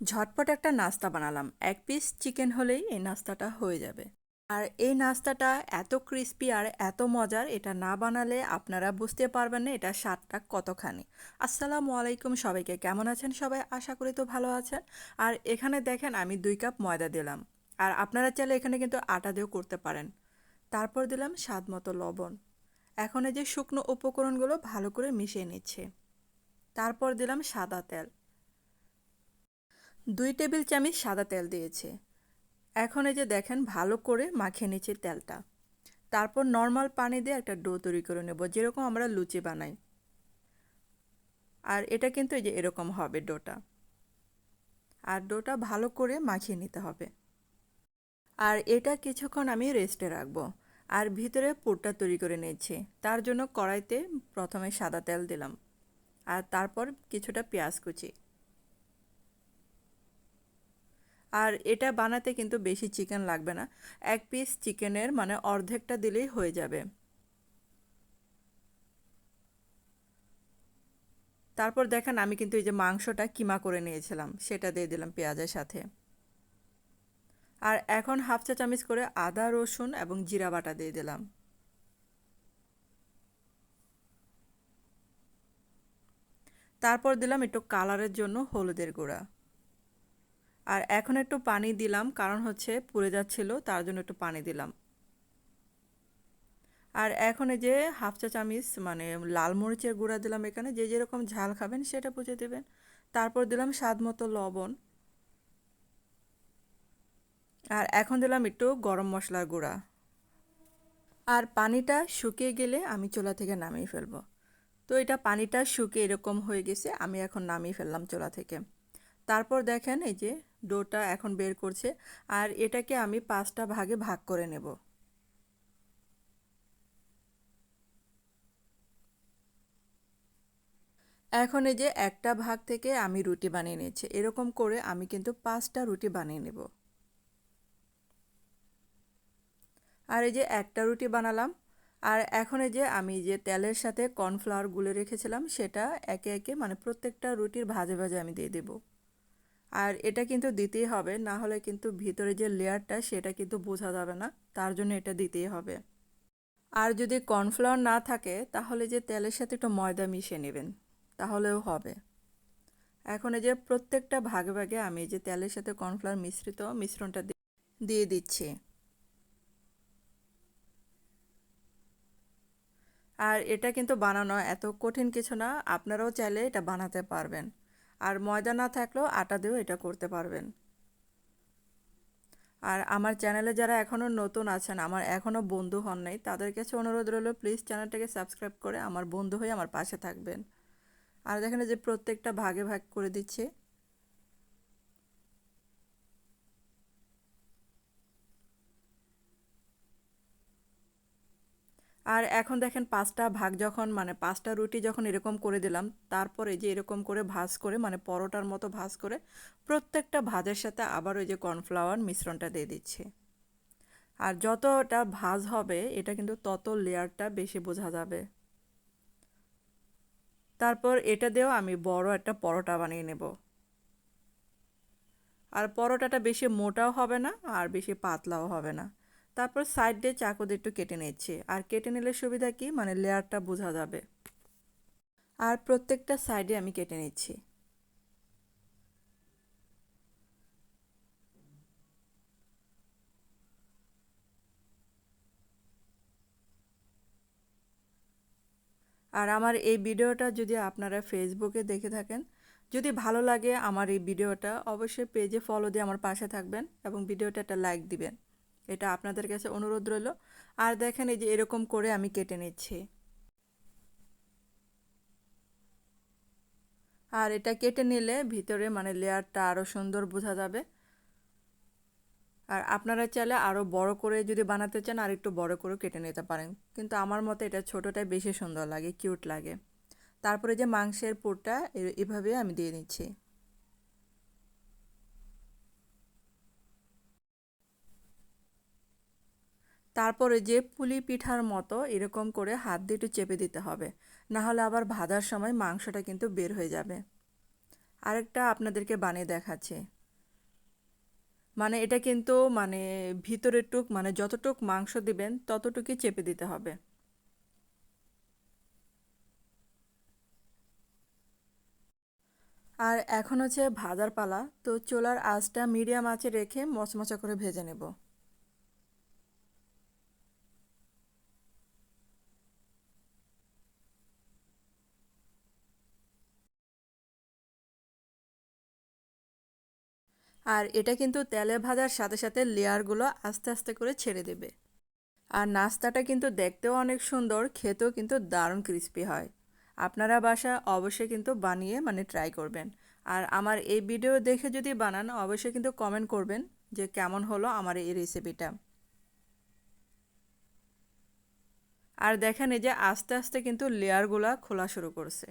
ঝটপট একটা নাস্তা বানালাম। ১ পিস চিকেন হলেই এই নাস্তাটা হয়ে যাবে। আর এই নাস্তাটা এত ক্রিস্পি আর এত মজার, এটা না বানালে আপনারা বুঝতে পারবেন না এটার স্বাদটা কতখানি। আসসালামু আলাইকুম সবাইকে। কেমন আছেন সবাই? আশা করি তো ভালো আছেন। আর এখানে দেখেন আমি ২ কাপ ময়দা দিলাম। আর আপনারা চাইলে এখানে কিন্তু আটা দিয়েও করতে পারেন। তারপর দিলাম স্বাদমতো লবণ। এখন এই যে শুকনো উপকরণগুলো ভালো করে মিশিয়ে নিচ্ছি। তারপর দিলাম সাদা তেল। ২ টেবিল চামচ সাদা তেল দিয়েছি। এখন এই যে দেখেন ভালো করে মাখিয়ে নিচ্ছি তেলটা। তারপর নর্মাল পানি দিয়ে একটা ডো তৈরি করে নেব, যেরকম আমরা লুচি বানাই। আর এটা কিন্তু এই যে এরকম হবে ডোটা। আর ডোটা ভালো করে মাখিয়ে নিতে হবে। আর এটা কিছুক্ষণ আমি রেস্টে রাখবো। আর ভিতরে পুরটা তৈরি করে নিয়েছি। তার জন্য কড়াইতে প্রথমে সাদা তেল দিলাম। আর তারপর কিছুটা পেঁয়াজ কুচি। আর এটা বানাতে কিন্তু বেশি চিকেন লাগবে না। ১ পিস চিকেনের মানে অর্ধেকটা দিলেই হয়ে যাবে। তারপর দেখেন আমি কিন্তু এই যে মাংসটা কিমা করে নিয়েছিলাম, সেটা দিয়ে দিলাম পেঁয়াজের সাথে। আর এখন হাফ চা চামচ করে আদা রসুন এবং জিরা বাটা দিয়ে দিলাম। তারপর দিলাম একটু কালারের জন্য হলুদের গুঁড়া। আর এখন একটু পানি দিলাম, কারণ হচ্ছে পুড়ে যাচ্ছিল, তার জন্য একটু পানি দিলাম। আর এখন এই যে হাফ চা চামচ মানে লাল মরিচের গুঁড়া দিলাম এখানে, যে যেরকম ঝাল খাবেন সেটা বুঝে দেবেন। তারপর দিলাম স্বাদ মতো লবণ। আর এখন দিলাম একটু গরম মশলার গুঁড়া। আর পানিটা শুকিয়ে গেলে আমি চুলা থেকে নামিয়ে ফেলবো। তো এটা পানিটা শুকিয়ে এরকম হয়ে গেছে, আমি এখন নামিয়ে ফেললাম চুলা থেকে। তারপর দেখেন এই যে ডোটা এখন বের করছে। আর এটাকে আমি ৫টা ভাগে ভাগ করে নেব। এখন এই যে একটা ভাগ থেকে আমি রুটি বানিয়ে নিচ্ছি। এরকম করে আমি কিন্তু ৫টা রুটি বানিয়ে নেব। আর এই যে একটা রুটি বানালাম। আর এখন এই যে আমি যে তেলের সাথে কর্নফ্লাওয়ার গুলে রেখেছিলাম, সেটা একে একে মানে প্রত্যেকটা রুটির ভাজে ভাজে আমি দিয়ে দেব। আর এটা কিন্তু দিতেই হবে, না হলে কিন্তু ভিতরে যে লেয়ারটা সেটা কিন্তু বোঝা যাবে না। তার জন্য এটা দিতেই হবে। আর যদি কর্নফ্লাওয়ার না থাকে তাহলে যে তেলের সাথে একটু ময়দা মিশিয়ে নেবেন, তাহলেও হবে। এখন এই যে প্রত্যেকটা ভাগে ভাগে আমি এই যে তেলের সাথে কর্নফ্লাওয়ার মিশ্রিত মিশ্রণটা দিয়ে দিচ্ছি। আর এটা কিন্তু বানানো এত কঠিন কিছু না, আপনারাও চাইলে এটা বানাতে পারবেন। আর ময়দা না থাকলেও আটা দিয়েও এটা করতে পারবেন। আর আমার চ্যানেলে যারা এখনও নতুন আছেন, আমার এখনও বন্ধু হন নাই, তাদের কাছে অনুরোধ রইল প্লিজ চ্যানেলটাকে সাবস্ক্রাইব করে আমার বন্ধু হয়ে আমার পাশে থাকবেন। আর দেখেন যে প্রত্যেকটা ভাগে ভাগ করে দিচ্ছি। আর এখন দেখেন ৫টা ভাগ যখন মানে ৫টা রুটি যখন এরকম করে দিলাম, তারপরে যে এরকম করে ভাঁজ করে মানে পরোটার মতো ভাঁজ করে প্রত্যেকটা ভাজের সাথে আবার ওই যে কর্নফ্লাওয়ার মিশ্রণটা দিয়ে দিচ্ছি। আর যতটা ভাজ হবে এটা কিন্তু তত লেয়ারটা বেশি বোঝা যাবে। তারপর এটা দিয়েও আমি বড় একটা পরোটা বানিয়ে নেব। আর পরোটাটা বেশি মোটাও হবে না আর বেশি পাতলাও হবে না। তারপর সাইড দিয়ে চাকু দিয়ে একটু কেটে নিচ্ছি। আর কেটে নিলে সুবিধা কি, মানে লেয়ারটা বোঝা যাবে। আর প্রত্যেকটা সাইডে আমি কেটে নিচ্ছি। আর আমার এই ভিডিওটা যদি আপনারা ফেসবুকে দেখে থাকেন, যদি ভালো লাগে আমার এই ভিডিওটা, অবশ্যই পেজে ফলো দিয়ে আমার পাশে থাকবেন এবং ভিডিওটা একটা লাইক দিবেন। এটা আপনাদের কাছে অনুরোধ রইল। আর দেখেন এই যে এরকম করে আমি কেটে নিচ্ছি। আর এটা কেটে নিলে ভিতরে মানে লেয়ারটা আরও সুন্দর বোঝা যাবে। আর আপনারা চাইলে আরও বড় করে যদি বানাতে চান আর একটু বড় করে কেটে নিতে পারেন, কিন্তু আমার মতে এটা ছোটোটাই বেশি সুন্দর লাগে, কিউট লাগে। তারপরে যে মাংসের পুরটা এভাবে আমি দিয়ে নিচ্ছি। তারপরে যে পুলি পিঠার মতো এরকম করে হাত দিয়ে একটু চেপে দিতে হবে, না হলে আবার ভাজার সময় মাংসটা কিন্তু বের হয়ে যাবে। আরেকটা আপনাদেরকে বানিয়ে দেখাচ্ছি। মানে এটা কিন্তু মানে ভিতরের টুক মানে যতটুক মাংস দিবেন ততটুকুই চেপে দিতে হবে। আর এখন হচ্ছে ভাজার পালা, তো চুলার আঁচটা মিডিয়াম আঁচে রেখে মচমচা করে ভেজে নেব। আর এটা কিন্তু তেলে ভাজার সাথে সাথে লেয়ারগুলো আস্তে আস্তে করে ছেড়ে দেবে। আর নাস্তাটা কিন্তু দেখতেও অনেক সুন্দর, খেতেও কিন্তু দারুণ ক্রিস্পি হয়। আপনারা বাসায় অবশ্যই কিন্তু বানিয়ে মানে ট্রাই করবেন। আর আমার এই ভিডিও দেখে যদি বানান অবশ্যই কিন্তু কমেন্ট করবেন যে কেমন হলো আমার এই রেসিপিটা। আর দেখেন এই যে আস্তে আস্তে কিন্তু লেয়ারগুলো খোলা শুরু করছে।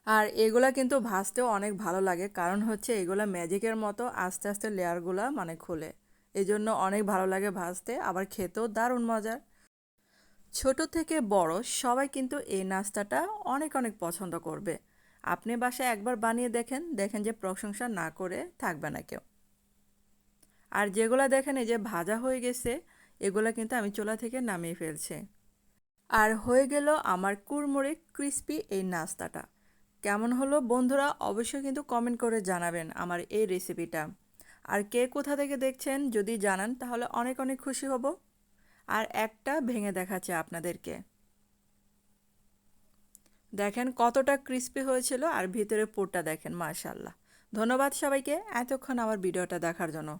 আর এগুলা কিন্তু ভাজতেও অনেক ভালো লাগে, কারণ হচ্ছে এগুলা ম্যাজিকের মতো আস্তে আস্তে লেয়ারগুলা মানে খুলে। এই জন্য অনেক ভালো লাগে ভাজতে, আবার খেতেও দারুণ মজার। ছোট থেকে বড় সবাই কিন্তু এই নাস্তাটা অনেক অনেক পছন্দ করবে। আপনি বাসায় একবার বানিয়ে দেখেন, দেখেন যে প্রশংসা না করে থাকবে না কেউ। আর যেগুলা দেখেন এই যে ভাজা হয়ে গেছে, এগুলা কিন্তু আমি চুলা থেকে নামিয়ে ফেলছি। আর হয়ে গেল আমার কুড়মুড়ে ক্রিস্পি এই নাস্তাটা। কেমন হলো বন্ধুরা অবশ্যই কিন্তু কমেন্ট করে জানাবেন আমার এই রেসিপিটা। আর কে কোথা থেকে দেখছেন যদি জানান তাহলে অনেক অনেক খুশি হব। আর একটা ভেঙে দেখাচ্ছে আপনাদেরকে। দেখেন কতটা ক্রিস্পি হয়েছিল, আর ভিতরে পুরটা দেখেন, মাশাআল্লাহ। ধন্যবাদ সবাইকে এতক্ষণ আমার ভিডিওটা দেখার জন্য।